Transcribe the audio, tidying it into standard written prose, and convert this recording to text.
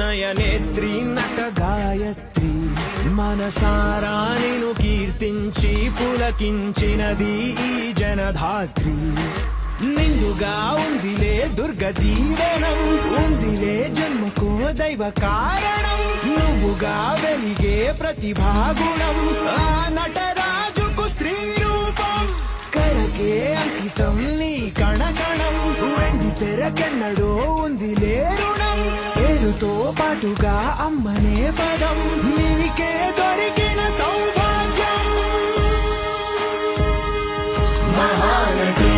నయనేత్రి నట గాయత్రి మనసారా నిను కీర్తించి పులకించినది ఈ జనధాత్రి నిండుగా ఉందిలే దుర్గ దీవెనం ఉందిలే జన్మకో దైవ కారణం నువ్వుగా వెలిగే ప్రతిభాగుణం ఆ నటరాజుకు స్త్రీ రూపం కరకే అంకితం నీ కణకణం వెండి తెరకెన్నడో ఉందిలే రుణం పేరుతో పాటుగా అమ్మనే పదం నీకే దొరికిన సౌభాగ్యం మహానటి